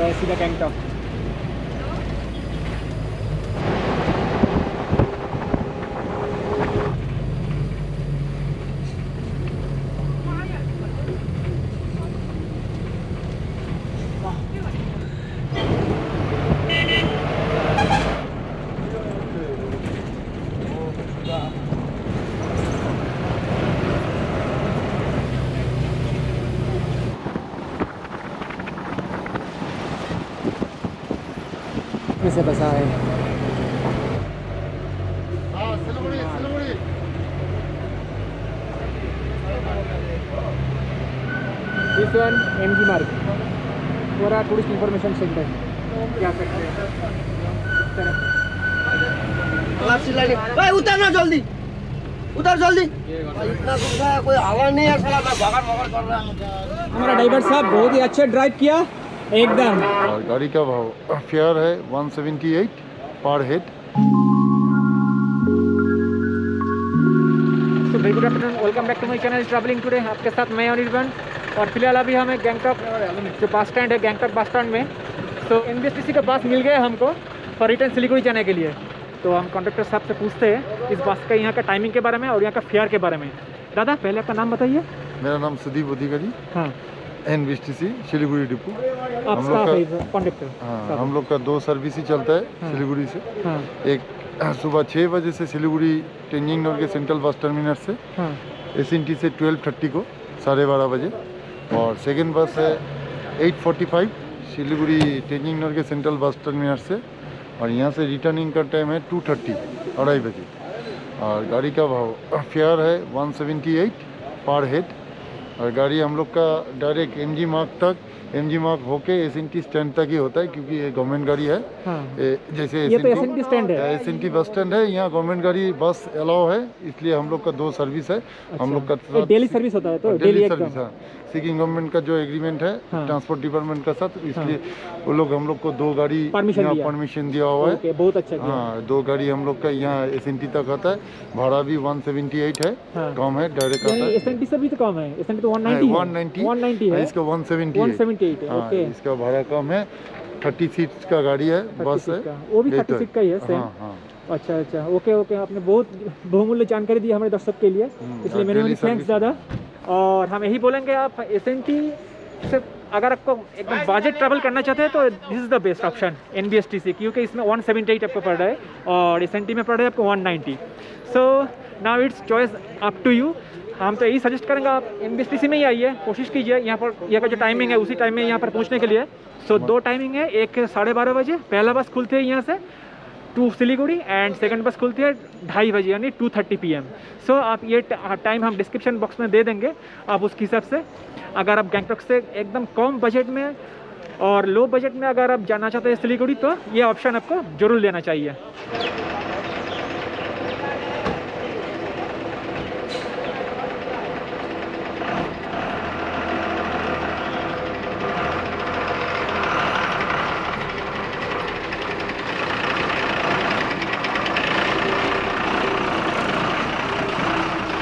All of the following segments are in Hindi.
रहा है सीधा गैंगटॉक। से बसा है दिस वन MG मार्ग पूरा टूरिस्ट इंफॉर्मेशन सेंटर क्या सकते हैं। भाई उतरना जल्दी, उतर जल्दी। इतना दूर है, कोई हवा नहीं है साला, मैं भगड़ भगड़ कर रहा हूँ। हमारा ड्राइवर साहब बहुत ही अच्छा ड्राइव किया एकदम। और गाड़ी का भाव फेयर है 178 पर head. So very good afternoon, welcome back to my channel travelling today. आपके साथ मैं अनिर्बन और फिलहाल अभी हमें गैंगटॉक जो बस स्टैंड है गैंगटॉक बस स्टैंड में, तो NBSTC का बस मिल गया हमको फॉर रिटर्न सिलीगुड़ी जाने के लिए। तो हम कंडक्टर साहब से पूछते हैं इस बस का यहाँ का टाइमिंग के बारे में और यहाँ का फेयर के बारे में। दादा पहले आपका नाम बताइए। मेरा नाम सुदीप अधिकारी। हाँ, NBSTC सिलीगुड़ी डिपो। आप हम लोग का कंडक्टर। हाँ, हम लोग का 2 सर्विस ही चलता है सिलीगुड़ी से। हाँ, एक सुबह 6 बजे से सिलीगुड़ी तेंजिंग नगर के सेंट्रल बस टर्मिनल से, हाँ, SNT से 12:30 को 12:30 बजे, और सेकेंड बस है 8:45 सिलीगुड़ी तेंजिंग नगर के सेंट्रल बस टर्मिनल से, और यहाँ से रिटर्निंग का टाइम है 2:30 2:30 बजे। और गाड़ी का भाव फेयर है 178 पर हेड। और गाड़ी हम लोग का डायरेक्ट MG मार्ग तक, MG मार्ग होके SNT स्टैंड तक ही होता है, क्योंकि ये गवर्नमेंट गाड़ी है। हाँ। जैसे ये तो SNT स्टैंड है, SNT बस स्टैंड है, यहाँ गवर्नमेंट गाड़ी बस अलाउ है, इसलिए हम लोग का 2 सर्विस है। अच्छा। हम लोग का डेली सर्विस होता है, तो डेली सर्विस है। सिक्किम गवर्नमेंट का जो एग्रीमेंट है हाँ। ट्रांसपोर्ट डिपार्टमेंट का साथ, इसलिए वो लोग हम लोग को 2 गाड़ी परमिशन दिया हुआ है। ओके, बहुत अच्छा किया। हाँ, 2 गाड़ी हम लोग का यहाँ SNT तक आता है। भाड़ा भी 178 है। हाँ। कम है, डायरेक्ट आता है। SNT से भी तो कम है, SNT तो 190 है। इसका 178 है। ओके, इसका भाड़ा कम है। 30 सीट का गाड़ी है, बस है, वो भी 30 सीट का ही है सेम। हाँ। अच्छा अच्छा, ओके ओके, आपने बहुत बहुमूल्य जानकारी दी हमारे दर्शक के लिए, इसलिए मेरे थैंक्स ज़्यादा। और हम यही बोलेंगे, आप SNT से अगर आपको एकदम बजट ट्रैवल करना चाहते हैं तो this is the best option NBSTC, क्योंकि इसमें 178 आपको पड़ रहा है और SNT में पड़ रहा है आपको 190। So now it's choice up to you. हम तो यही सजेस्ट करेंगे आप NBSTC में ही आइए, कोशिश कीजिए यहाँ पर, यहाँ का जो टाइमिंग है उसी टाइम में यहाँ पर पहुँचने के लिए। सो 2 टाइमिंग है, एक 12:30 बजे पहला बस खुलती है यहाँ से टू सिलीगुड़ी, एंड सेकंड बस खुलती है 2:30 बजे यानी 2:30 PM। सो आप ये टाइम हम डिस्क्रिप्शन बॉक्स में दे देंगे, आप उसके हिसाब से अगर आप गैंगटॉक से एकदम कम बजट में और लो बजट में अगर आप जाना चाहते हैं सिलीगुड़ी, तो ये ऑप्शन आपको ज़रूर लेना चाहिए।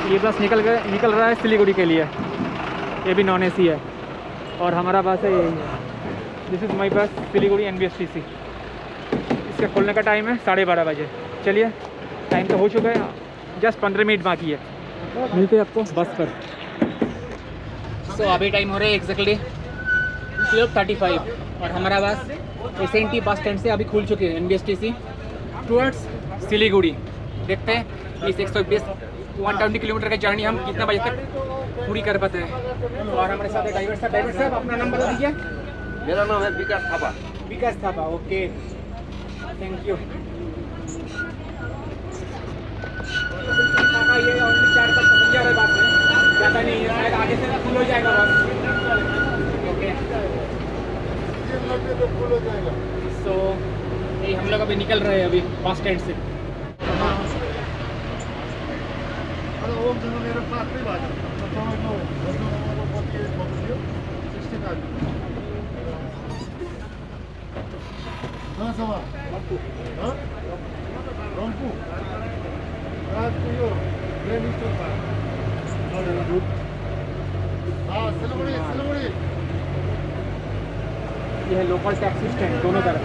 ये बस निकल रहा है सिलीगुड़ी के लिए, ये भी नॉन AC है और हमारा बस है यही है। दिस इज़ माई बस सिलीगुड़ी NBSTC। इसके खोलने का टाइम है 12:30 बजे। चलिए, टाइम तो हो चुका है, जस्ट 15 मिनट बाकी है। मिलते हैं आपको बस पर। सो अभी टाइम हो रहा है एग्जैक्टली 12:35 और हमारा बस SNT बस स्टैंड से अभी खुल चुकी है NBSTC टूवर्ड्स सिलीगुड़ी। देखते हैं इस 120 किलोमीटर की जर्नी हम कितना बजे तक पूरी कर पाते हैं। और हमारे साथ ड्राइवर साहब, अपना नाम बता दीजिए। मेरा नाम है विकास थापा। विकास थापा, ओके, थैंक यू। ये ओनली 4-5 पैसेंजर है बस में, ज़्यादा नहीं है, शायद आगे से फुल हो जाएगा बस। ओके, सो ये हम लोग अभी निकल रहे हैं अभी बस स्टैंड से। ये है लोकल टैक्सी स्टैंड दोनों तरफ।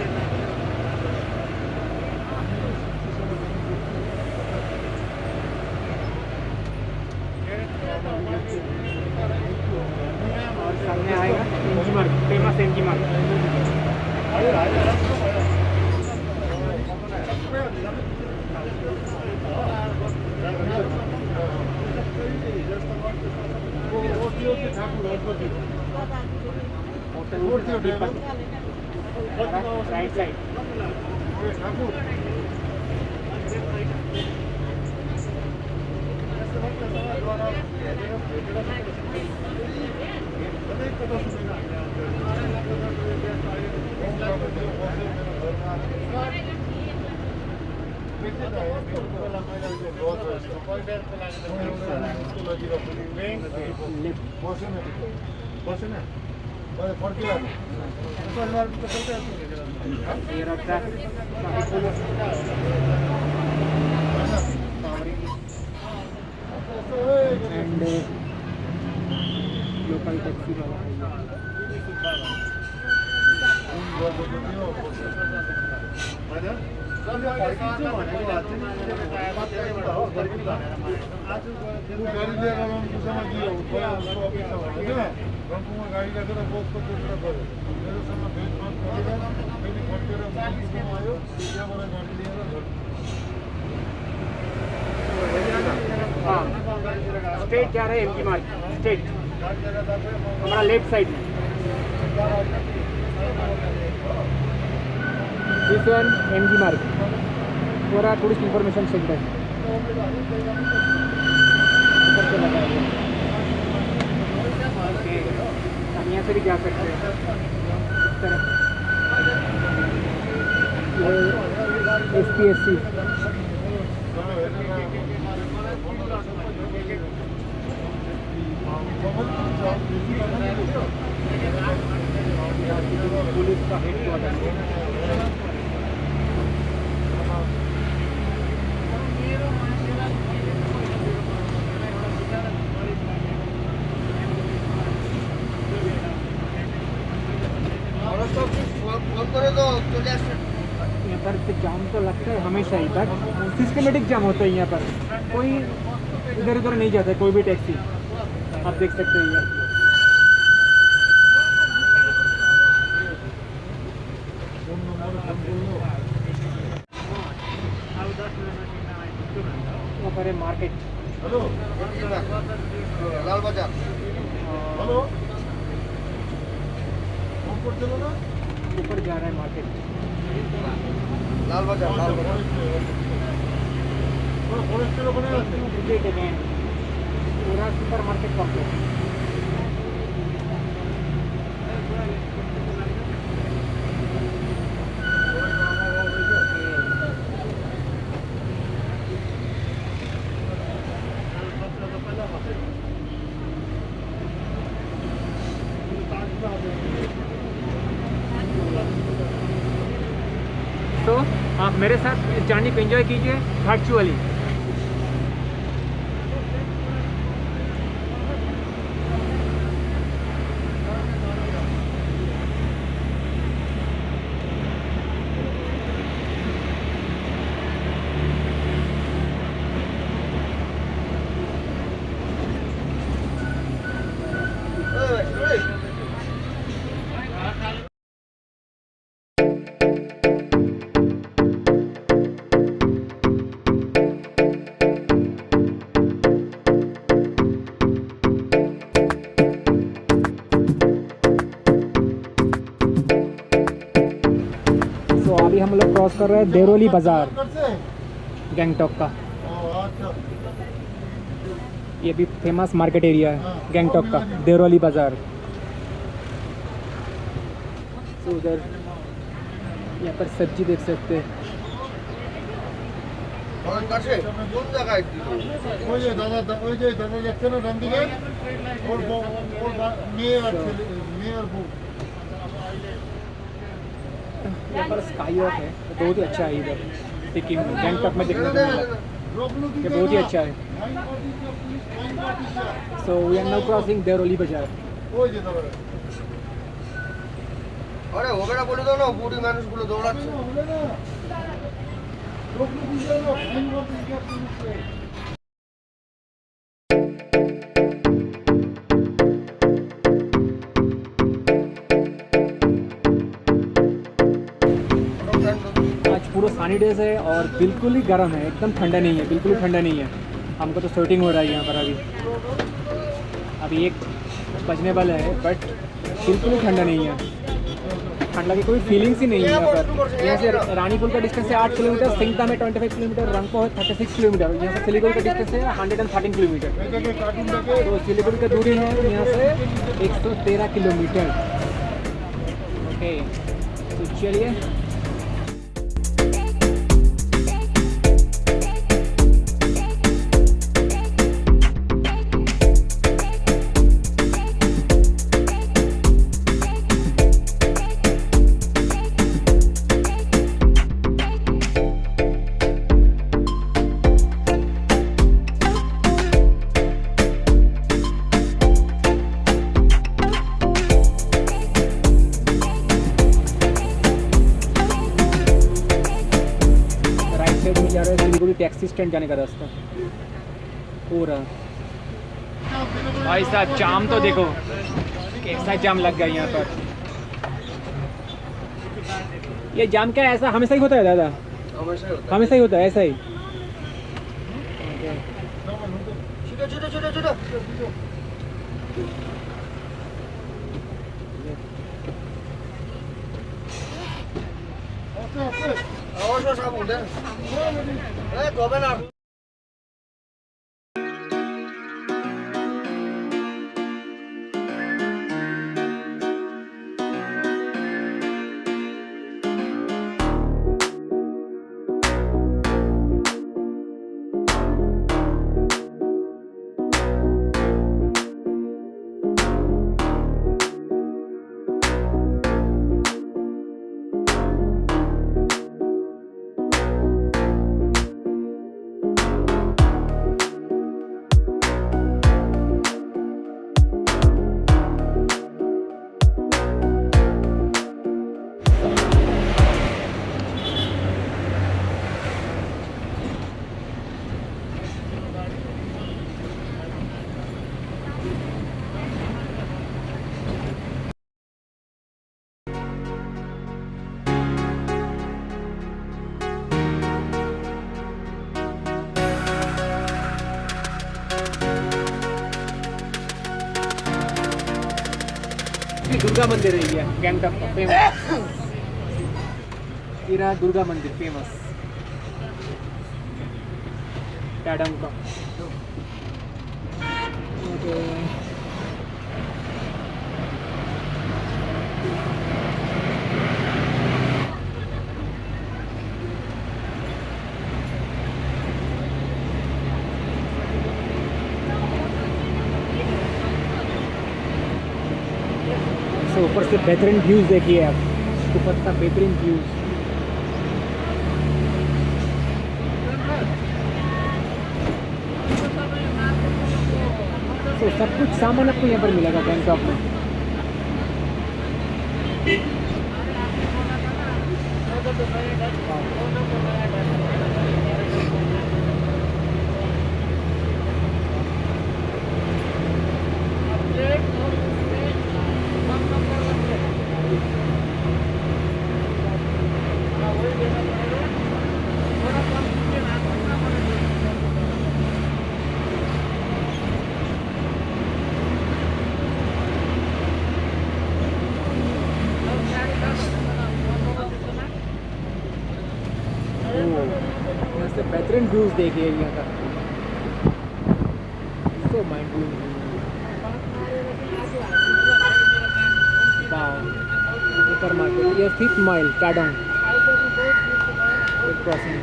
और सामने आएगा एमजी मार्ग, फेमस एमजी मार्ग। Right side and local taxi वाला स्ट्रेट जा रहे हैं एमजी मार्ग, स्ट्रेट हमारा लेफ्ट साइड में। दिस वन एमजी मार्ग, पूरा टूरिस्ट इंफॉर्मेशन सेंटर ऊपर से लगा है। हम यहाँ से भी जा सकते हैं इस तरह। SPSC पुलिस का हेडक्वार्टर। यहाँ पर जाम तो लगता है हमेशा ही, बट सिस्टमेटिक जाम होता है यहाँ पर। कोई इधर उधर नहीं जाता है, कोई भी टैक्सी। आप देख सकते हैं यहाँ पर है मार्केट। हेलो लाल बाजार। हेलो ऊपर जा रहा है मार्केट, लाल बाजार। लाल बाजार पूरा सुपर मार्केट कॉम्प्लेक्स। तो आप मेरे साथ इस जर्नी को एंजॉय कीजिए वर्चुअली। अभी हम लोग क्रॉस कर रहे हैं देरोली बाज़ार गैंगटॉक का। ये भी फेमस मार्केट एरिया है गैंगटॉक का, देरोली बाज़ार। तो उधर यहाँ पर सब्जी देख सकते हैं। यहाँ पर स्काई वॉक है, बहुत ही अच्छा है इधर सिक्किम गैंगटॉक में देखने को मिला, ये बहुत ही अच्छा है। So we are now crossing Deorali Bazaar. আরে হবে না বলে দাও না, বুড়ি মানুষগুলো দৌড়াচ্ছে। आज पूरा सनी डेज है और बिल्कुल ही गर्म है, एकदम ठंडा नहीं है, बिल्कुल ही ठंडा नहीं है। हमको तो स्वेटिंग हो रहा है यहाँ पर अभी 1 बजने वाला है, बट बिल्कुल ही ठंडा नहीं है। ठंडा की कोई फीलिंग्स ही नहीं है यहाँ पर। यहाँ से रानीपुर का डिस्टेंस है 8 किलोमीटर, सिंगता में 25 किलोमीटर, रंगपो है 36 किलोमीटर, यहाँ से सिलीगुड़ी का डिस्टेंस है 113 किलोमीटर। तो सिलीगुड़ी की दूरी है यहाँ से 113 किलोमीटर। ओके, तो चलिए टैक्सी स्टैंड जाने का रास्ता पूरा। भाई साहब जाम तो देखो कैसा जाम लग गया यहाँ पर। ये जाम क्या ऐसा हमेशा ही होता है दादा? हमेशा ही होता है ऐसा ही। छुटो छुटो छुटो छुटो। অবশ্য সব উঠে তবে না। दुर्गा मंदिर है ये गैंगटॉक का फेमस। ये रहा दुर्गा मंदिर फेमस टैडंग का। ऊपर से बेहतरीन व्यूज़ देखिए आप, ऊपर का बेहतरीन व्यूज़। तो सब कुछ सामान आपको यहाँ पर मिलेगा बैंकॉक में। बेहतरीन व्यूज देखिए यहाँ का, so mind blowing। Super market, ये 5th mile Tadong crossing.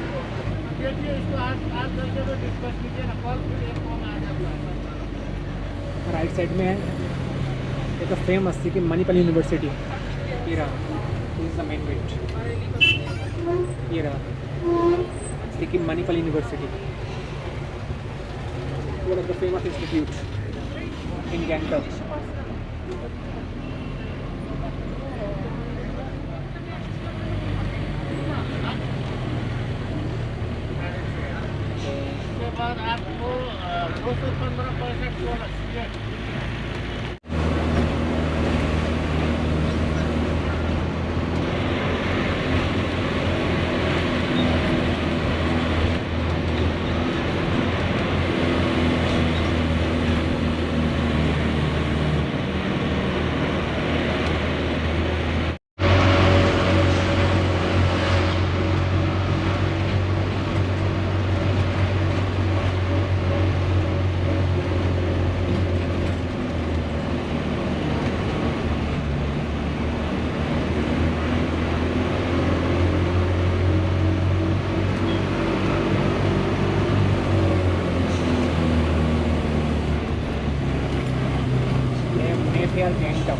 Right side में है एक फेमस सिक्किम मणिपाल यूनिवर्सिटी। ये रहा, this is the main gate. ये रहा Sikkim Manipal university, one of the famous institutes in Gangtok। Mayfair Gangtok.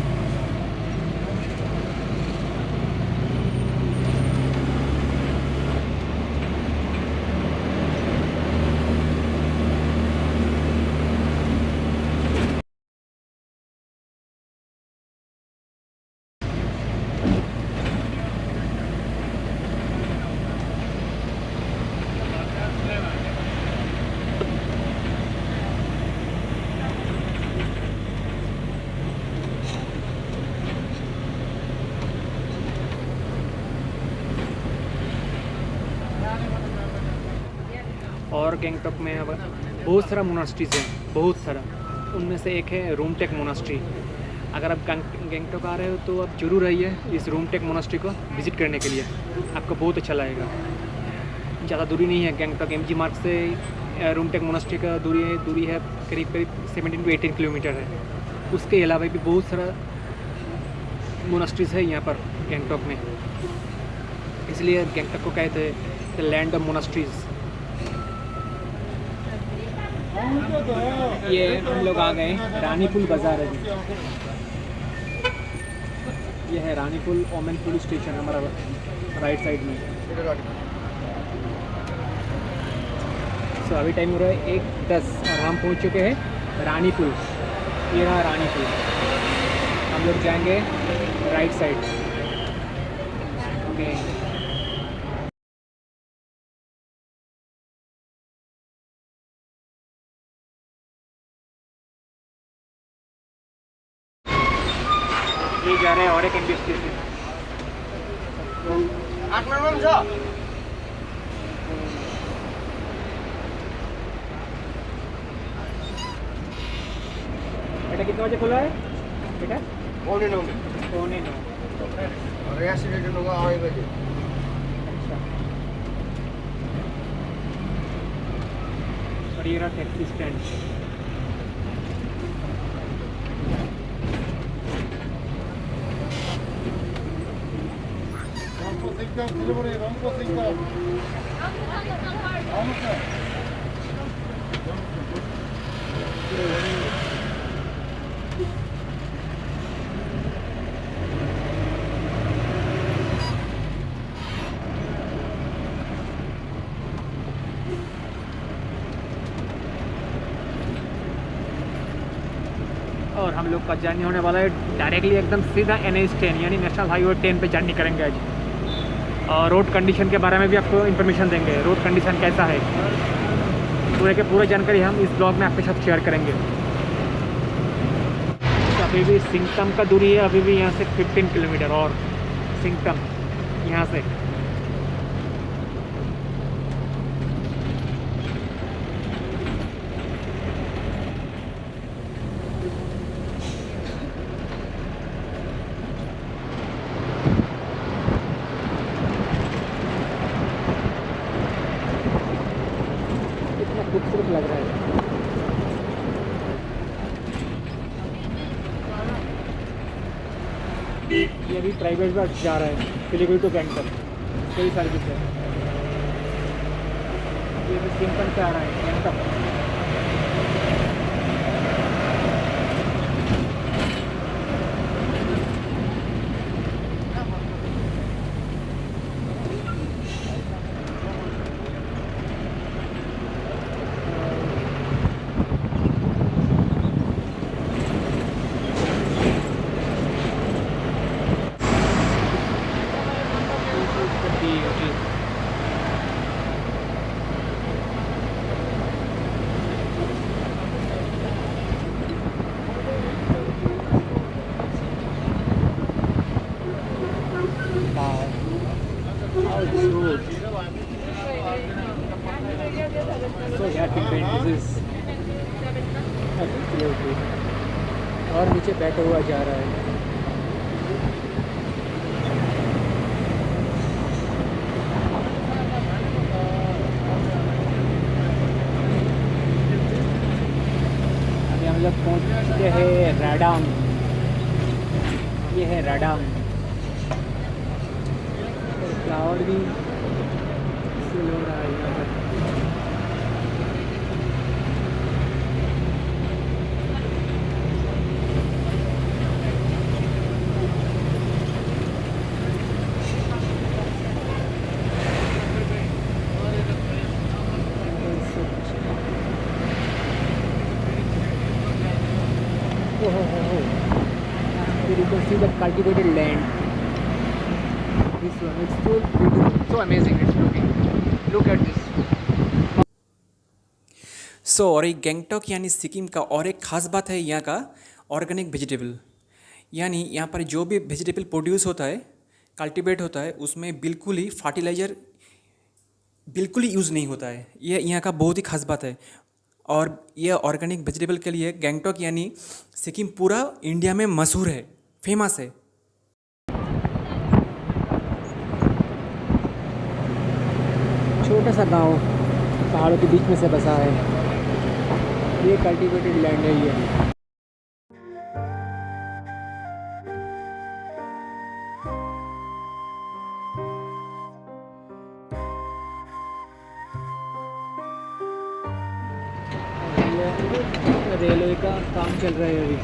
और गैंगटॉक में अब बहुत सारा मोनास्ट्रीज है, बहुत सारा। उनमें से एक है रूमटेक मोनास्ट्री। अगर आप गैंगटॉक आ रहे हो तो आप जरूर आइए इस रूमटेक मोनास्ट्री को विज़िट करने के लिए, आपको बहुत अच्छा लगेगा। ज़्यादा दूरी नहीं है, गैंगटॉक एमजी मार्ग से रूमटेक मोनास्ट्री का दूरी है करीब 17 to 18 किलोमीटर है। उसके अलावा भी बहुत सारा मोनास्ट्रीज है यहाँ पर गैंगटॉक में, इसलिए गैंगटॉक को कहते हैं द लैंड ऑफ मोनास्ट्रीज। ये हम लोग आ गए रानीपुल बाज़ार है जी। ये है रानीपुल ओमेन पुलिस स्टेशन हमारा राइट साइड में। सो अभी टाइम हो रहा है 1:10 और हम पहुंच चुके हैं रानीपुल। ये रहा रानीपुल, हम लोग जाएंगे राइट साइड। ओके, ये जा रहे हैं और एक इन्वेस्टिगेशन। 8 नंबर छ बेटा कितने बजे खुला है बेटा? 9:09 9:09। और यहाँ से रिटर्न होगा 8 बजे। अच्छा, और ये रहा टैक्सी स्टैंड। और हम लोग का जर्नी होने वाला है डायरेक्टली एकदम सीधा NH10 यानी नेशनल हाईवे 10 पे जर्नी करेंगे आज। और रोड कंडीशन के बारे में भी आपको इन्फॉर्मेशन देंगे, रोड कंडीशन कैसा है, पूरे के पूरे जानकारी हम इस ब्लॉग में आपके साथ शेयर करेंगे। तो अभी भी सिंगतम का दूरी है अभी भी यहाँ से 15 किलोमीटर, और सिंगतम यहाँ से। खूबसूरत लग रहा है। ये अभी प्राइवेट बस जा रहा है सिलीगुड़ी टू गैंगटॉक, कोई सर्विस है। ये भी सिंपल से आ रहा है गैंगटॉक। नीचे बैठा हुआ जा रहा है। अभी हम लोग पहुँच चुके हैं राडांग। ये है राडांग। फ्लावर भी सेल हो रहा है यहाँ पर। Here you can see the cultivated land. This one, it's so beautiful, so amazing it's looking. Look at this. और एक गैंगटॉक यानी सिक्किम का और एक ख़ास बात है यहाँ का ऑर्गेनिक वेजिटेबल। यानी यहाँ पर जो भी वेजिटेबल प्रोड्यूस होता है, कल्टीवेट होता है, उसमें बिल्कुल ही फर्टिलाइज़र बिल्कुल ही यूज़ नहीं होता है। ये यहाँ का बहुत ही खास बात है। और ये ऑर्गेनिक वेजिटेबल के लिए गैंगटॉक यानी सिक्किम पूरा इंडिया में मशहूर है, फेमस है। छोटा सा गांव पहाड़ों के बीच में से बसा है। ये कल्टीवेटेड लैंड है ये। रेलवे का काम चल रहा है अभी।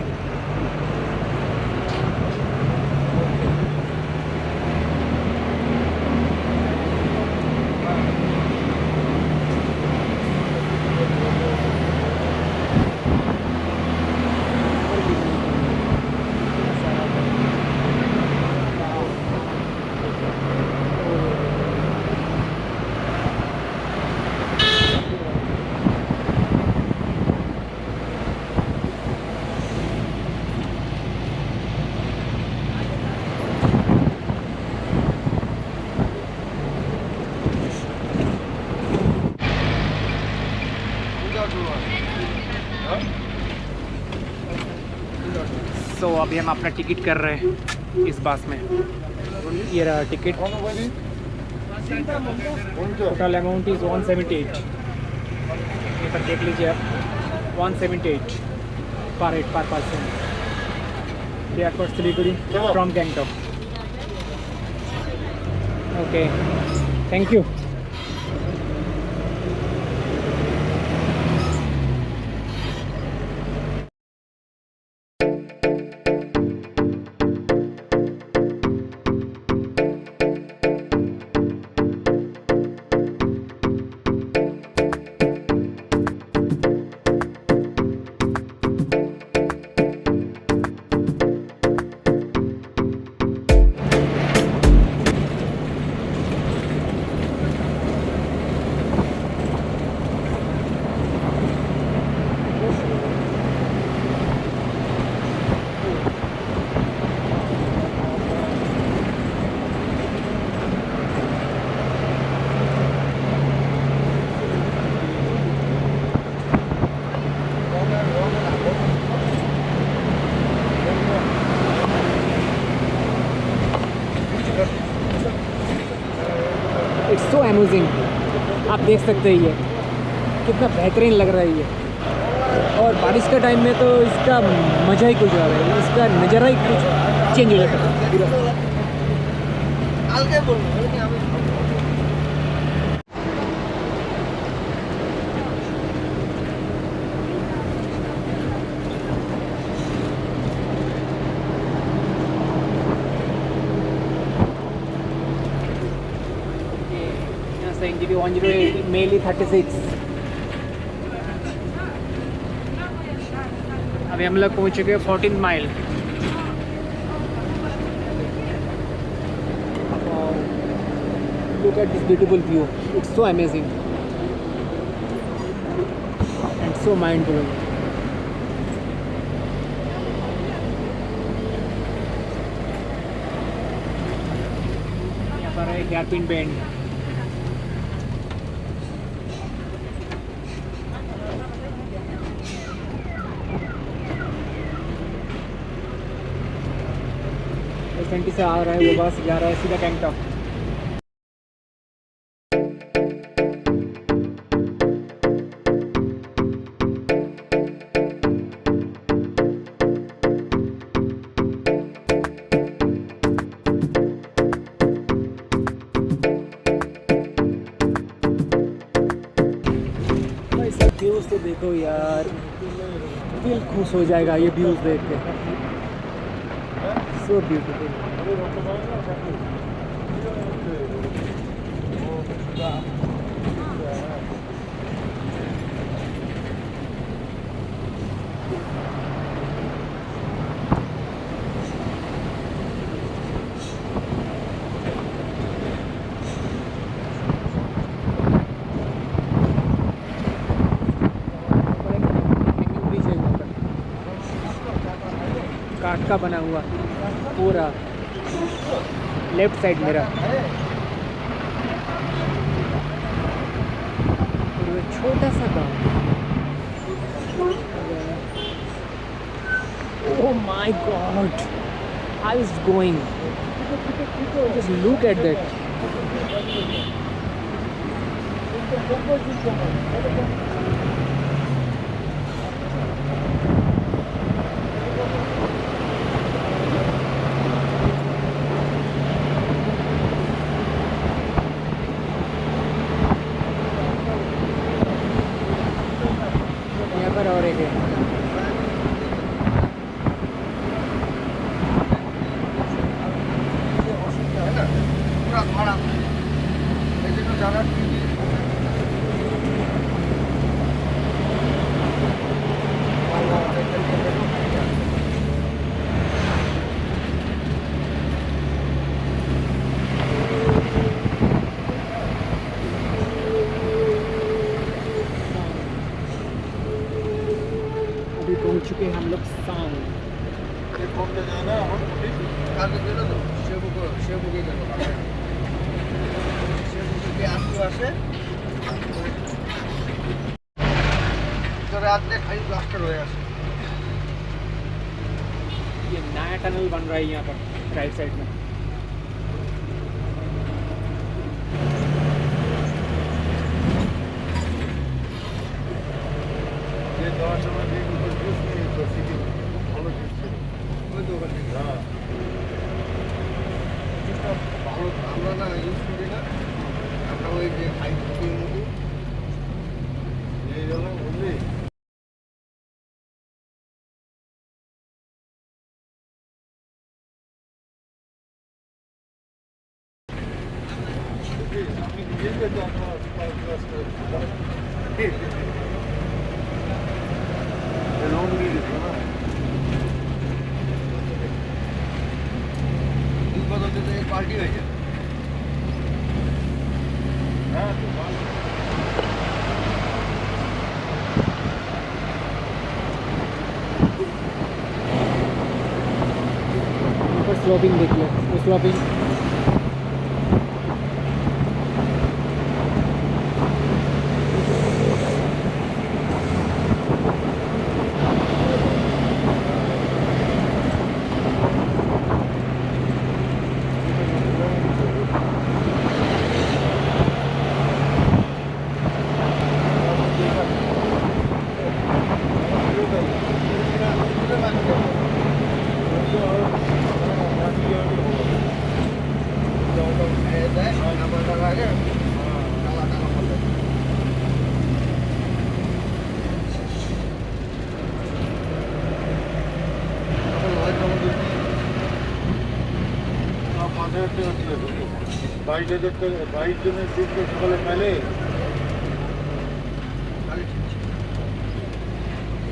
अभी हम अपना टिकट कर रहे हैं इस बस में। ये रहा टिकट। Total amount is 178। ये पर देख लीजिए आप, 178 पर हेड पर person. Airport Siliguri from Gangtok. Okay, thank you. It's so amazing. आप देख सकते हैं ये कितना बेहतरीन लग रहा है ये। और बारिश के टाइम में तो इसका मज़ा ही कुछ और है, इसका नज़ारा ही कुछ चेंज हो जाता है पूरा। NGP 108 mainly 36। अभी हम लोग पहुँच चुके हैं 14 mile. Look at this beautiful view. It's so amazing and so mind blowing. यहाँ पर है हेयरपिन बैंड। एस से आ रहा है वो बस जा रहा है सीधा गैंगटॉक। भाई सब व्यूज़ तो देखो यार, दिल खुश हो जाएगा ये व्यूज़ देख के। So beautiful. काठ का बना हुआ पूरा लेफ्ट साइड मेरा, और वो छोटा सा गाँव। Oh my God, how is going, just look at that. और एक है पूरा भाड़ा जाना पहुंच चुके हैं हम लोग सांग। ये नया टनल बन रहा है यहाँ पर राइट साइड में। আমরা না ইউজ করি না, আমরা ওই যে খাই মতো এই জন্য বুঝলি। আমি নিজে যেতে আমার লোন নিয়ে যেত না पार्टी हो जाए। ऊपर स्लोपिंग देखिए, वो स्लोपिंग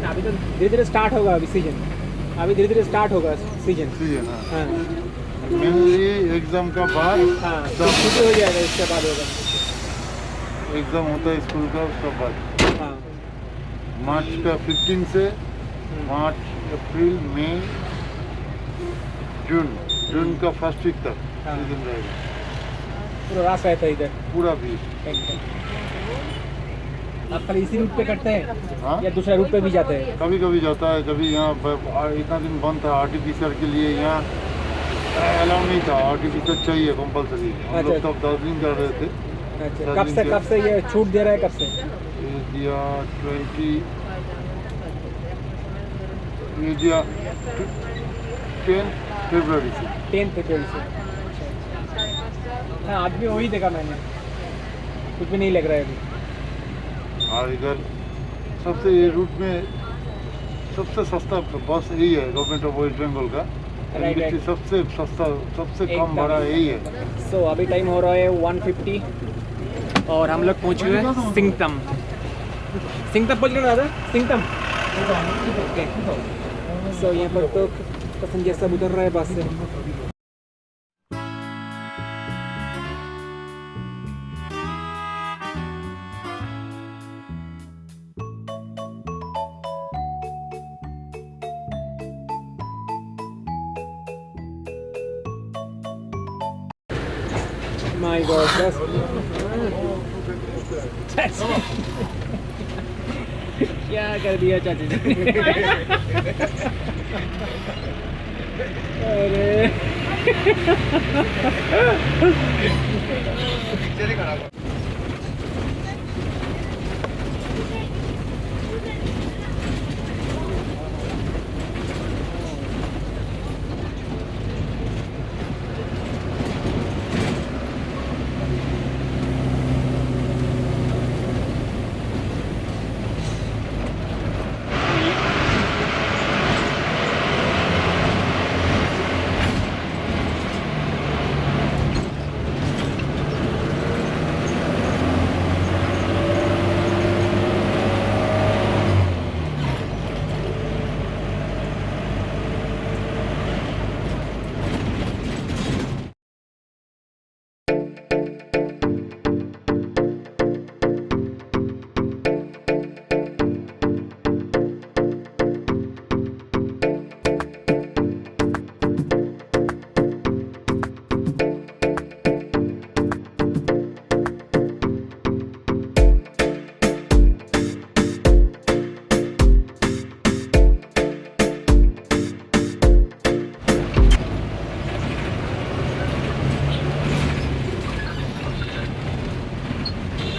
अभी तो धीरे धीरे स्टार्ट होगा अभी सीजन, अभी धीरे धीरे स्टार्ट होगा सीजन। हाँ मेनली एग्जाम का बाद हाँ छुट्टी हो जाएगा, इसके बाद होगा एग्जाम होता है स्कूल का, उसका बाद हाँ। मार्च का 15 से मार्च अप्रैल मई जून का फर्स्ट वीक तक हाँ। सीजन रहेगा। पूरा रास रहता है इधर पूरा भी आप खाली इसी रूट पे करते हैं हाँ? या दूसरा रूट पे भी जाते हैं? कभी कभी जाता है, कभी यहाँ इतना दिन बंद था आर्टिफिशियल के लिए, यहाँ अलाउ नहीं था, आर्टिफिशियल चाहिए कंपलसरी। हम अच्छा। लोग तब दार्जिलिंग कर रहे थे। अच्छा, कब से ये छूट दे रहा है, कब से? ये दिया 10 फरवरी से। 10 फरवरी से। हाँ, आदमी वही देखा मैंने, कुछ भी नहीं लग रहा है अभी। और इधर सबसे ये रूट में सबसे सस्ता बस यही है, गवर्नमेंट ऑफ वेस्ट बंगाल का। Right, right. सबसे सस्ता, सबसे कम एकदम। भाड़ा यही है। सो अभी टाइम हो रहा है 1:50 और हम लोग पहुँच हुए हैं सिंगतम। सिंगतम पहुँच गए ना दादा? सिंगतम। ओके। सो यहाँ पर तो पैसेंजर सब उतर रहा है बस से। My God, that's क्या कर दिया चाची जी ने? अरे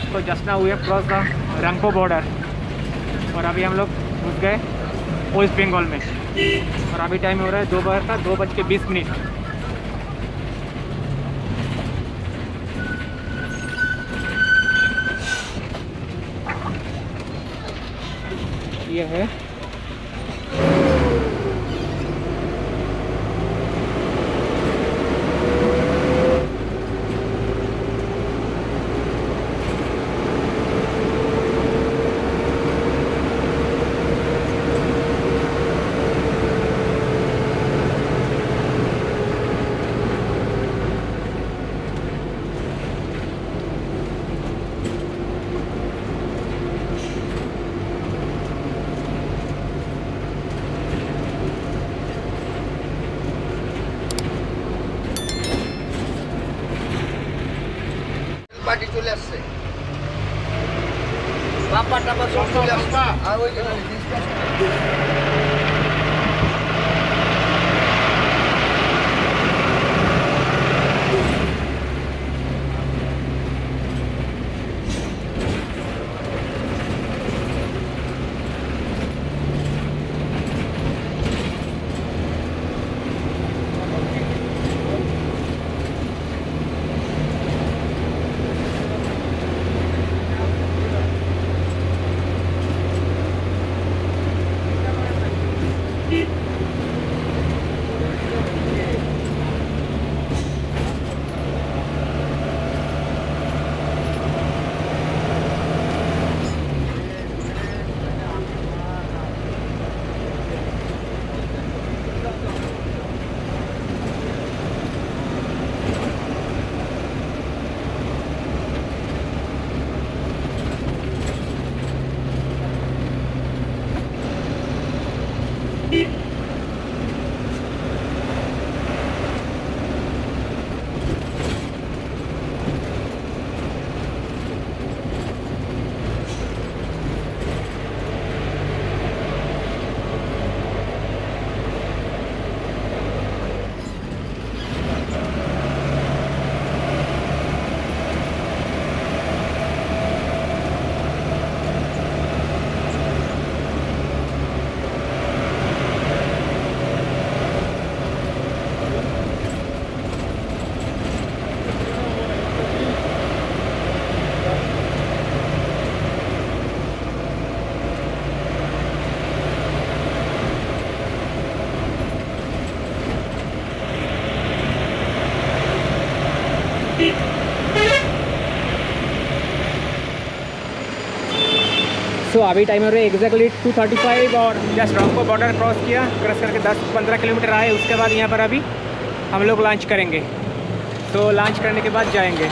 तो just now we have cross the Rangpo border और अभी हम लोग घुस गए वेस्ट बंगाल में। और अभी टाइम हो रहा है दोपहर का 2:20। ये है পার্টি চলে আসছে, বাপ্পা টাপা সব চলে আসছে। আর ওই যে सो अभी टाइम हो रहा है एग्जैक्टली 2:35 और जस्ट रॉन्गपो बॉर्डर क्रॉस किया, क्रॉस करके 10-15 किलोमीटर आए। उसके बाद यहाँ पर अभी हम लोग लंच करेंगे। तो लंच करने के बाद जाएंगे।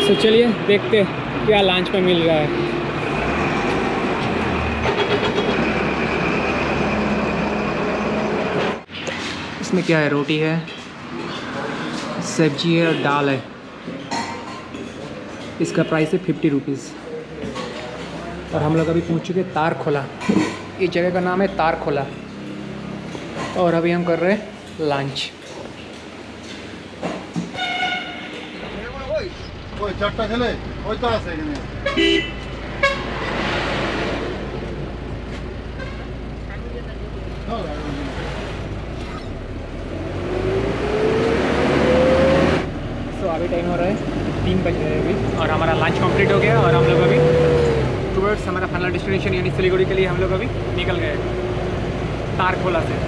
तो चलिए देखते क्या लंच में मिल रहा है। इसमें क्या है, रोटी है, सब्जी है और दाल है। इसका प्राइस है 50 रुपीज़। और हम लोग अभी पहुंच चुके तारखोला। इस जगह का नाम है तारखोला। और अभी हम कर रहे हैं लंच। ওই চারটা ছেলে ওই তো আছে এখানে। सो अभी टाइम हो रहा है 3 बज रहे हैं अभी, और हमारा लंच कंप्लीट हो गया। और हम लोग अभी टूवर्ड्स हमारा फाइनल डेस्टिनेशन यानी सिलीगुड़ी के लिए हम लोग अभी निकल गए तारखोला से।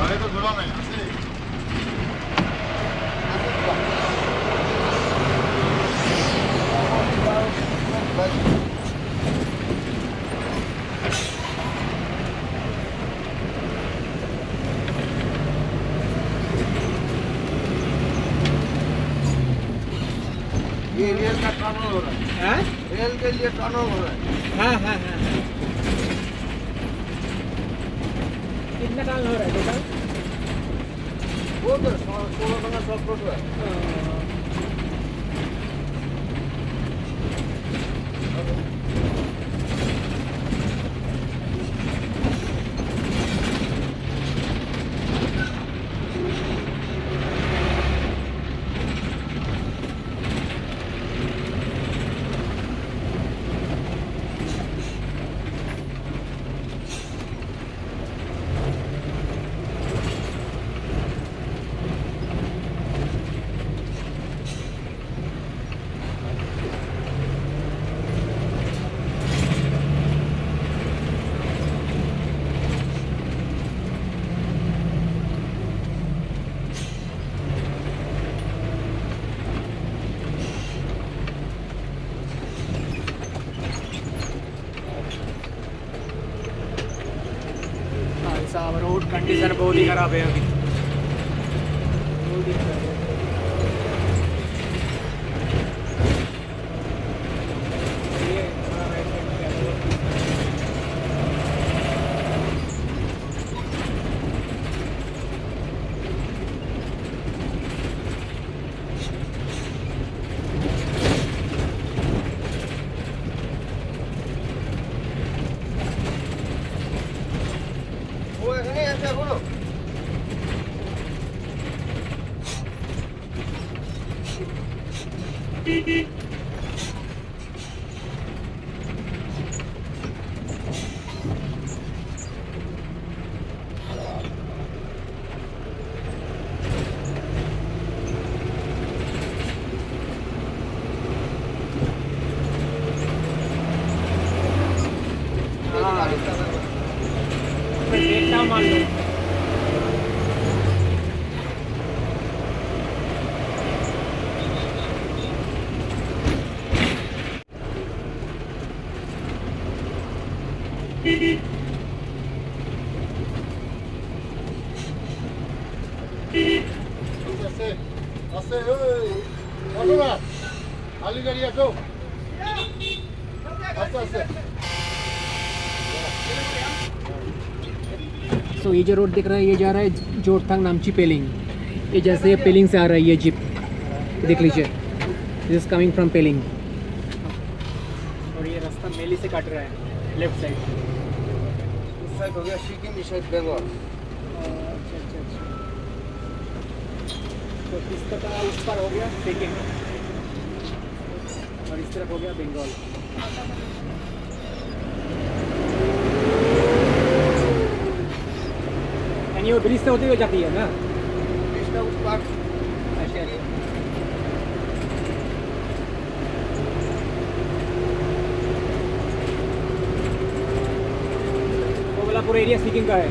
আরে তো ধরা নাই আছে। ये रेल का टनल हो रहा है, हाँ रेल के लिए टनल हो रहा है। हाँ हाँ हाँ। कितना टाइम हो रहा है टोटल? वो तो 16 टका सब कुछ है। साहब रोड कंडीशन बहुत ही ख़राब है अभी। बहुत ही खराब है। ये हमारा राइट साइड क्या है? वो এখানে আছে এখনো। देखता मान लो। আছে আছে ওই আসো না আলি গাড়ি আসো আচ্ছা আচ্ছা सो ये जो रोड दिख रहा है ये जा रहा है जोरथांग नामची पेलिंग। ये जैसे पेलिंग से आ रहा है ये जीप, देख लीजिए, दिस इज कमिंग फ्रॉम पेलिंग। और ये रास्ता मेली से काट रहा है लेफ्ट साइड। उस साइड हो गया सिक्किम, इस साइड बंगाल। अच्छा अच्छा अच्छा। तो इस तरह इस पर हो गया सिक्किम और इस तरफ हो गया बंगाल। यानी वो ब्रिज से होते हुए जाती है ना? इसका उस पार अच्छा अच्छा। वाला पूरा एरिया सिक्किम का है।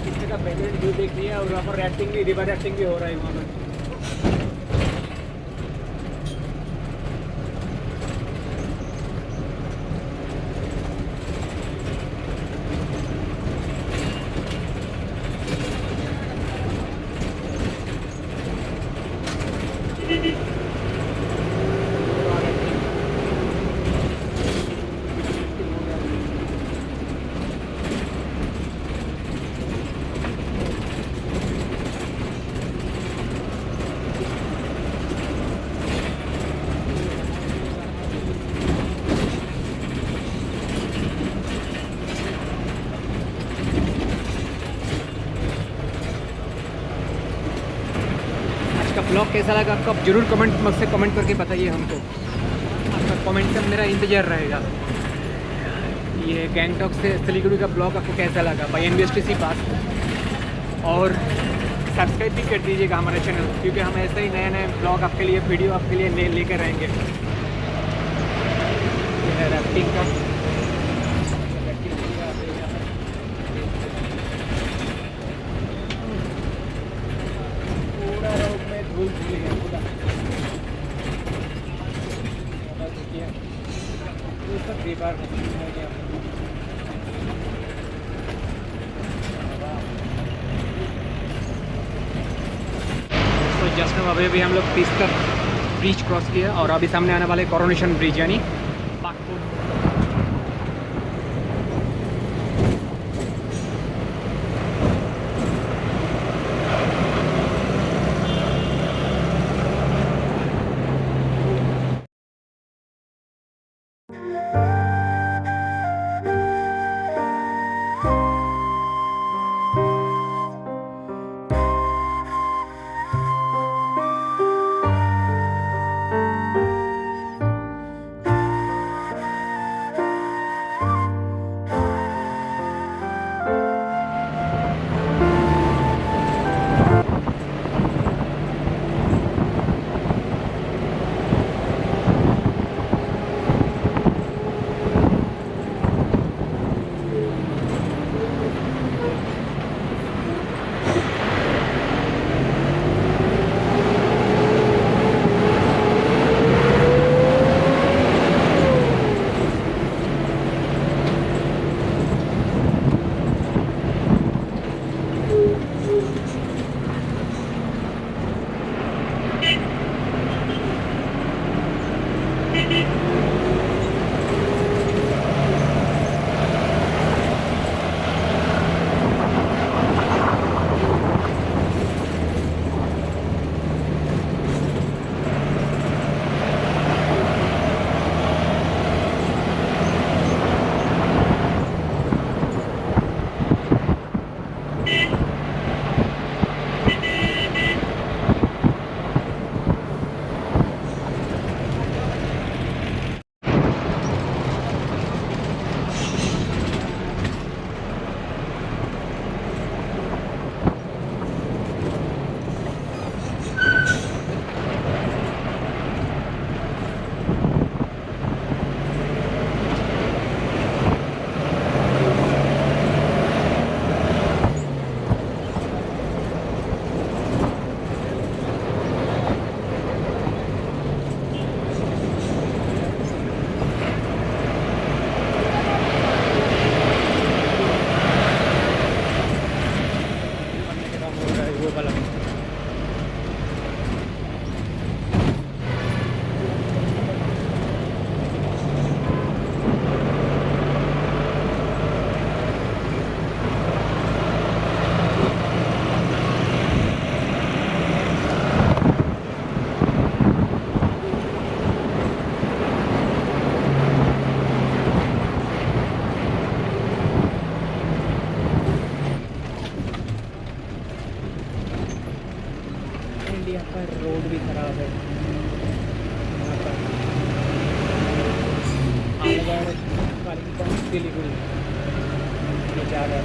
कितने का बेहतरीन व्यू देख रही है और वहाँ पर राफ्टिंग भी, रिवर राफ्टिंग भी हो रहा है वहाँ पर। का ब्लॉग कैसा लगा आपको आप जरूर मुझसे कमेंट करके बताइए हमको। आपका कमेंट का मेरा इंतज़ार रहेगा। ये गैंगटॉक से सिलीगुड़ी का ब्लॉग आपको कैसा लगा बाई NBSTC पास। और सब्सक्राइब भी कर दीजिएगा हमारे चैनल, क्योंकि हम ऐसे ही नए नए ब्लॉग आपके लिए, वीडियो आपके लिए लेकर रहेंगे। ये है राफ्टिंग का। तो जस्ट अभी हम लोग तीस्तर ब्रिज क्रॉस किया और अभी सामने आने वाले कोरोनेशन ब्रिज यानी पाकपुर। यहाँ पर रोड भी खराब है। यहाँ पर आलवाड़ कालिम्पोंग सिलीगुड़ी ये जा रहा है।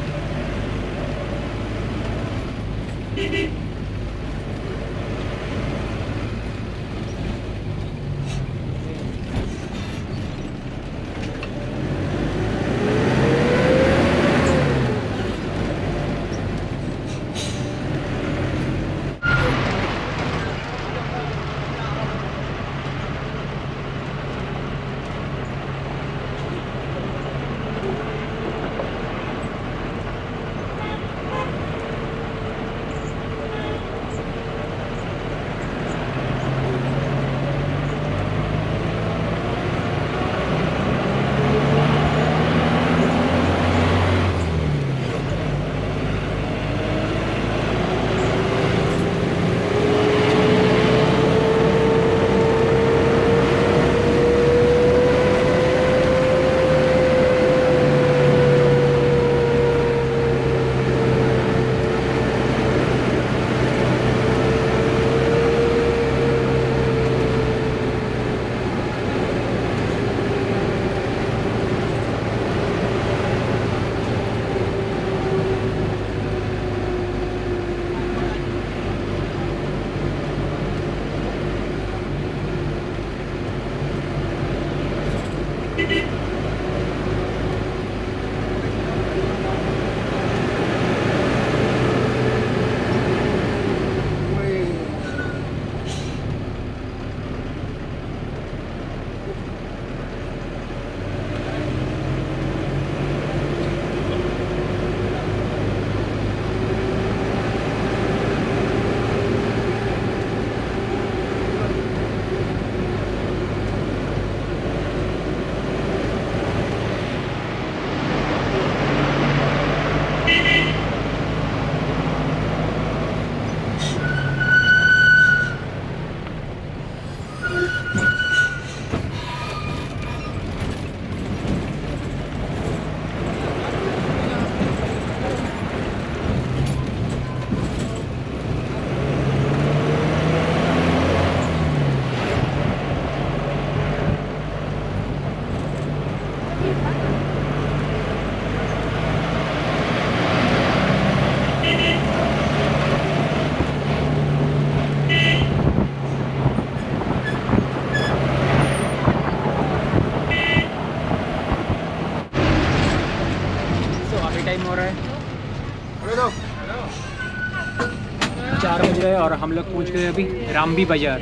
और हम लोग पहुंच गए अभी रामबी बाज़ार।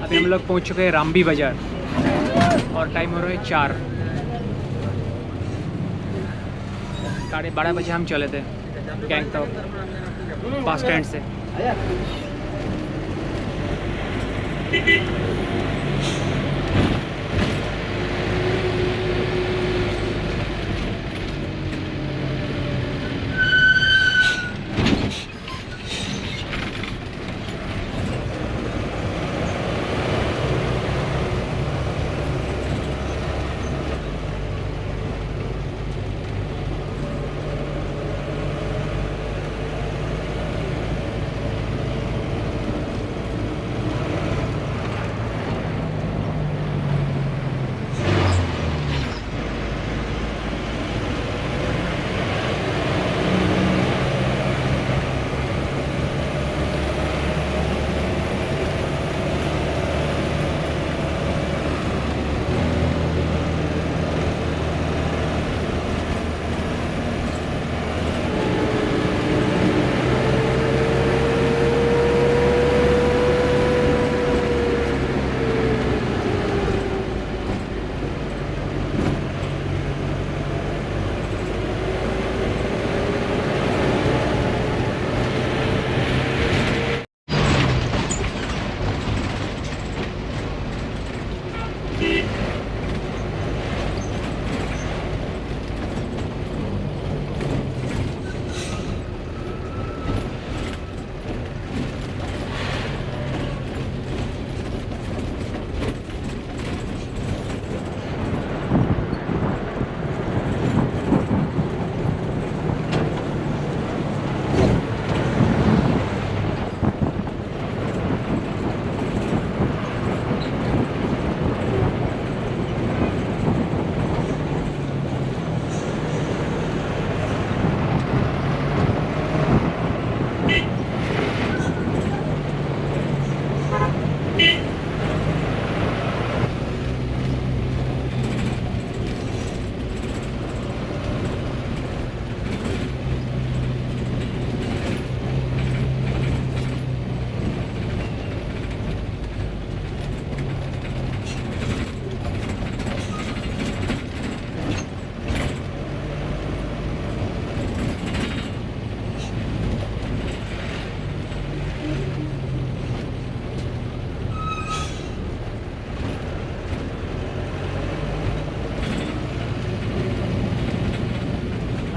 अभी हम लोग पहुंच चुके हैं रामबी बाज़ार और टाइम हो रहा है 4। 12:30 बजे हम चले थे गैंगटॉक बस स्टैंड से।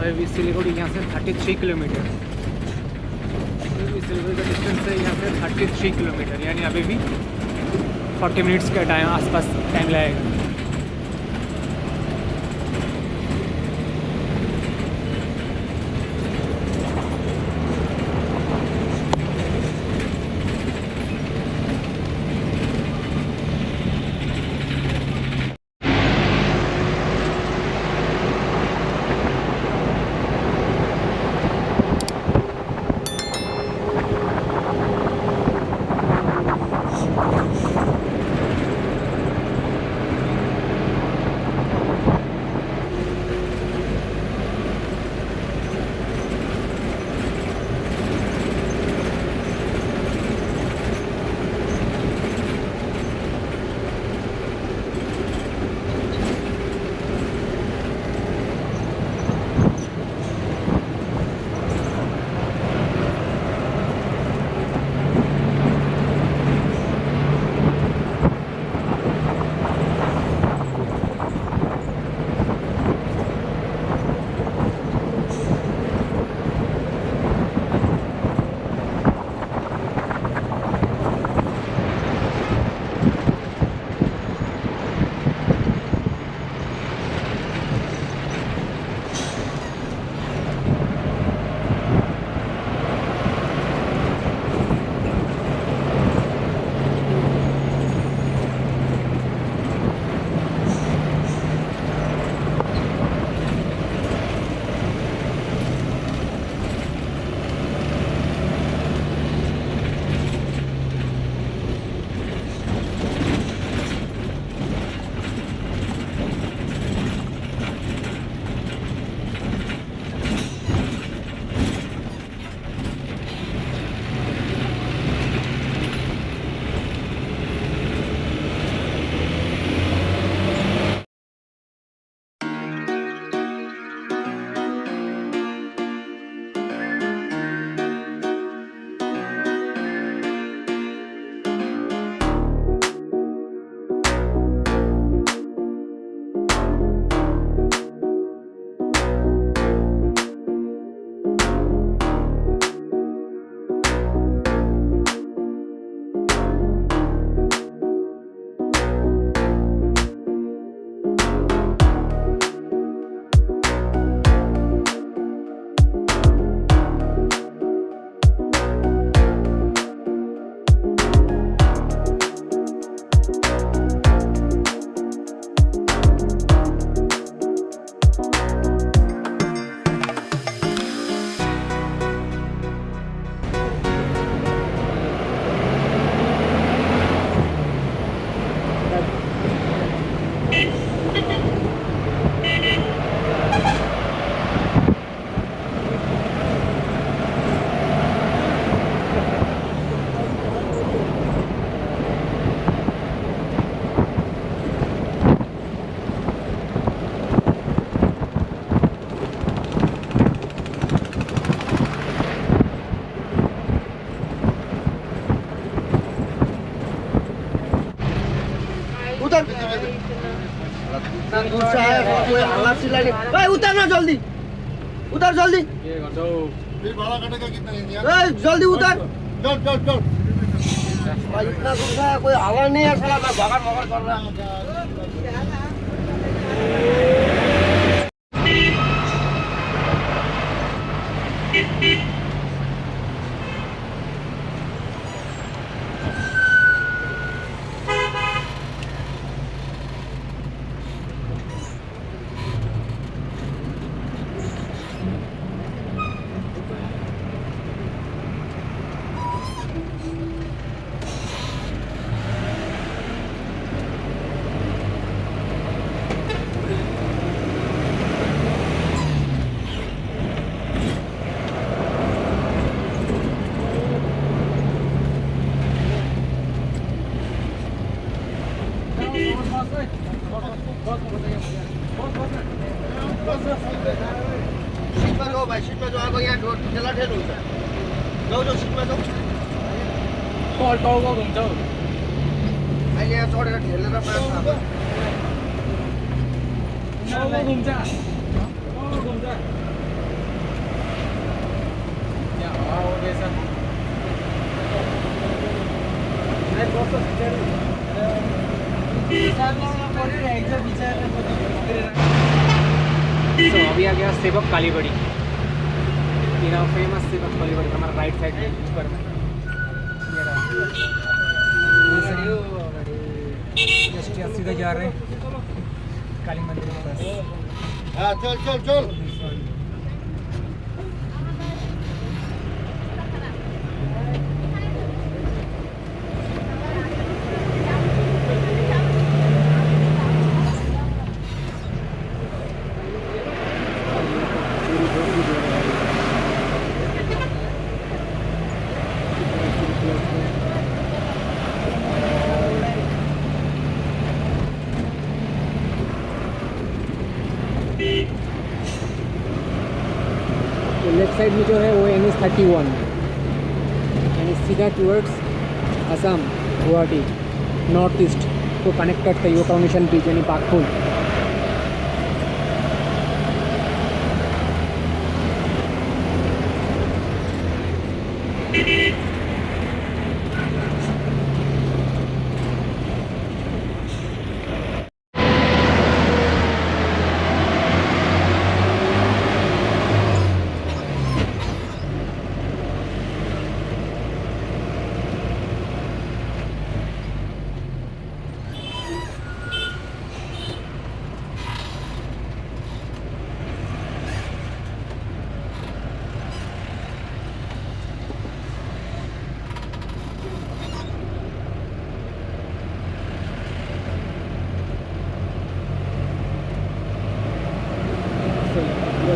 अभी सिलीगुड़ी यहाँ से 33 किलोमीटर, सिलीगुड़ी का डिस्टेंस है यहाँ से 33 किलोमीटर, यानी अभी भी 40 मिनट्स का टाइम आसपास टाइम लगेगा। उतर दूर से आया कोई हल्ला चिल्ला नहीं भाई उतर ना जल्दी उतर जल्दी फिर भाड़ा कटेगा कितना इंडिया जल्दी उतर चल चल चल भाई इतना दूर से आया कोई हल्ला नहीं है साला मैं भगड़ भगड़ कर रहा हूँ सीट पर जाओ भाई सीट पर जाओ यहाँ ठेला ठेल हुन्छ जाऊ जाऊ सीटमा जाऊ टाउको घुम्छौ अहिले यहाँ चढेर ठेलेर मार्छ टाउको घुम्छ टाउको घुम्छ यहाँ हावा आउँदैछ तो अभी आ गया सेवक कालीबड़ी फेमस सेवक कालीबड़ी हमारा राइट साइड में ऊपर में जस्ट यहाँ सीधा जा रहे हैं काली मंदिर के पास हाँ चल चल चल लेफ्ट साइड में जो है वो NH31 यानी सीधा towards Assam Guwahati north east को कनेक्ट करता है। वो कम्युनिकेशन ब्रिज यानी बागपुल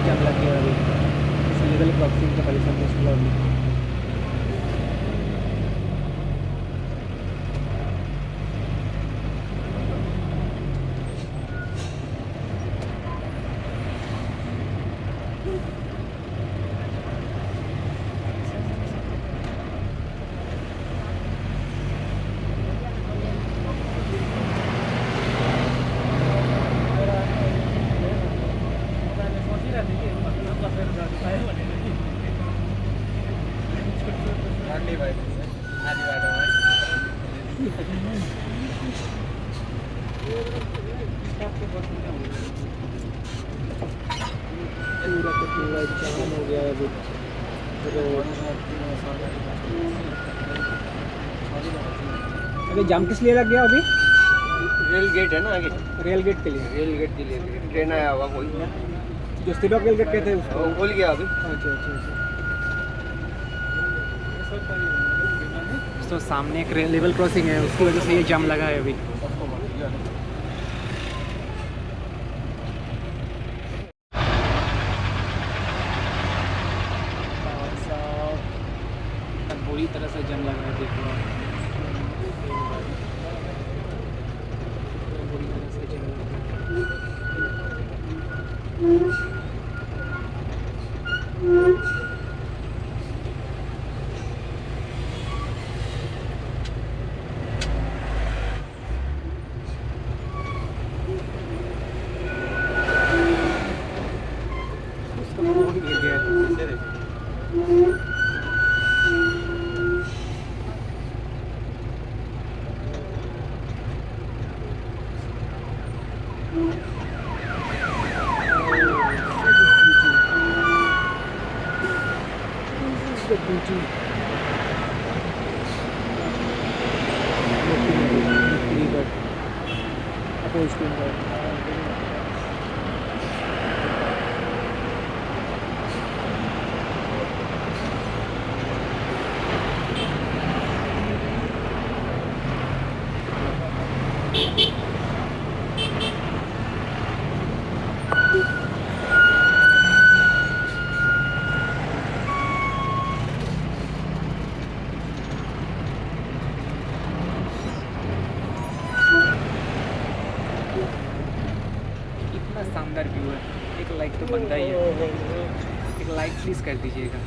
जाम लग गया अभी लीगल क्रॉसिंग का परेशान मुश्किल और पूरा जाम हो गया है अभी अभी जाम किस लिए लग गया अभी रेल गेट है ना आगे रेल गेट के लिए ट्रेन आया होगा कोई जो सिलोक रेल गेट कहते हैं उसको वो खोल गया अभी अच्छा तो सामने एक लेवल क्रॉसिंग है उसकी वजह से ये जाम लगा है अभी पूरी तरह से जम लगा है देखो पूरी तरह से जम लगा जी कितना शानदार व्यू है, एक लाइक तो बनता ही है, एक लाइक प्लीज़ कर दीजिएगा।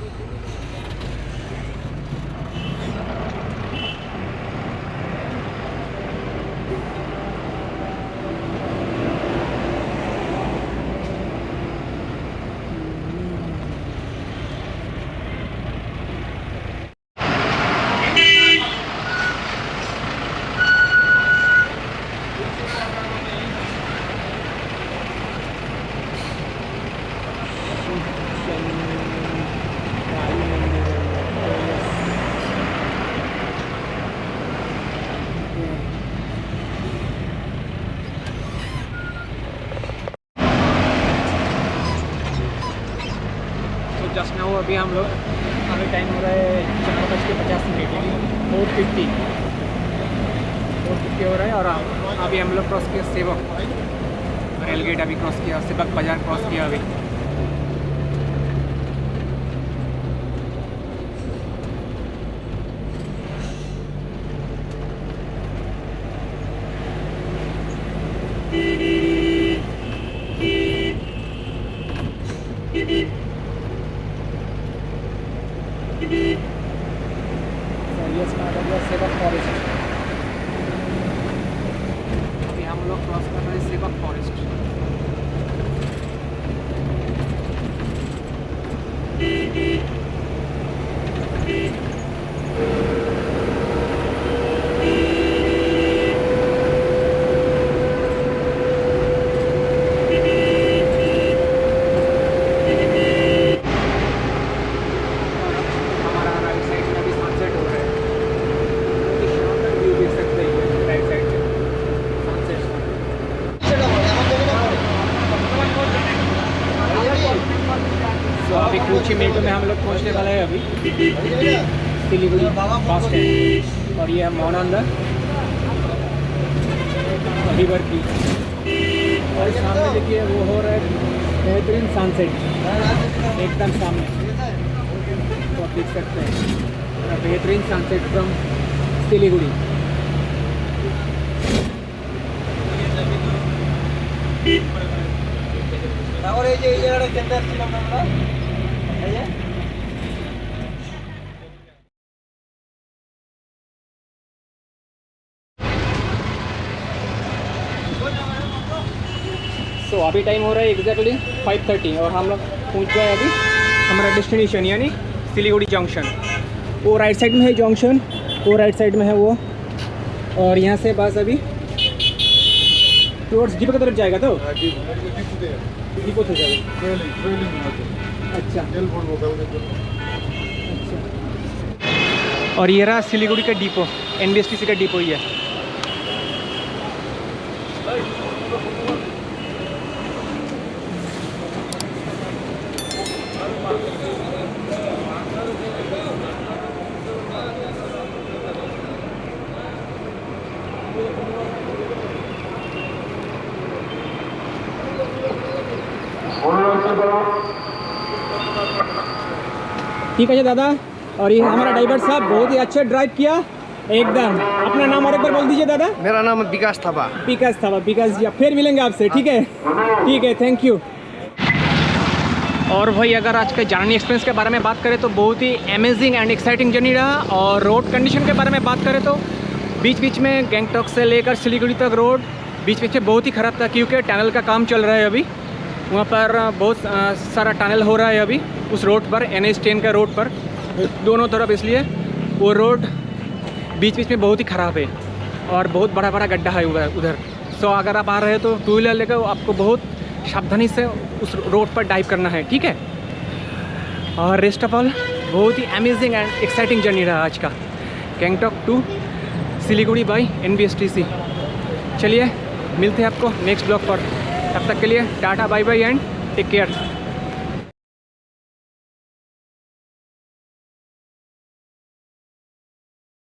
जस्ट नाउ अभी हम लोग, अभी टाइम हो रहा है 4:50 4:50 हो रहा है, और अभी हम लोग क्रॉस किया सेवक रेल गेट, अभी क्रॉस किया, सेवक बाजार क्रॉस किया अभी। सेवक फॉरेस्ट, अभी हम लोग क्रॉस कर रहे हैं सेवक फॉरेस्ट। अभी कुछ ही मिनटों में हम लोग पहुँचने वाले हैं अभी सिलीगुड़ी बस स्टैंड, और ये है मौनांदा रिवर की, और सामने देखिए वो हो रहा है बेहतरीन सनसेट एकदम सामने, तो आप देख सकते हैं बेहतरीन सनसेट फ्रॉम सिलीगुड़ी। सो अभी टाइम हो रहा है एग्जैक्टली 5:30, और हम लोग पहुंच गए अभी हमारा डेस्टिनेशन यानी सिलीगुड़ी जंक्शन। वो राइट साइड में है जंक्शन, वो राइट साइड में है वो, और यहाँ से बस अभी टूवर्ड्स डिपो की तरफ जाएगा, तो डिपो से जाएगा। अच्छा, और ये रहा सिलीगुड़ी का डिपो, NBSTC का डिपो ही है। ठीक है दादा, और ये हमारा ड्राइवर साहब बहुत ही अच्छा ड्राइव किया एकदम। अपना नाम और एक बार बोल दीजिए दादा। मेरा नाम है विकास थापा। विकास जी, फिर मिलेंगे आपसे, ठीक है, थैंक यू। और भाई अगर आज के जर्नी एक्सपीरियंस के बारे में बात करें तो बहुत ही अमेजिंग एंड एक्साइटिंग जर्नी रहा, और रोड कंडीशन के बारे में बात करें तो बीच बीच में गैंगटॉक से लेकर सिलीगुड़ी तक रोड बीच बीच में बहुत ही ख़राब था, क्योंकि टनल का काम चल रहा है अभी, वहाँ पर बहुत सारा टनल हो रहा है अभी उस रोड पर, NH10 का रोड पर दोनों तरफ, इसलिए वो रोड बीच बीच में बहुत ही ख़राब है और बहुत बड़ा बड़ा गड्ढा है उधर। सो अगर आप आ रहे हैं तो टू व्हीलर लेकर आपको बहुत सावधानी से उस रोड पर ड्राइव करना है, ठीक है। और रेस्ट ऑफ ऑल बहुत ही अमेजिंग एंड एक्साइटिंग जर्नी रहा आज का Gangtok to Siliguri by NBSTC। चलिए मिलते हैं आपको नेक्स्ट ब्लॉग पर, तब तक के लिए tata bye bye and take care.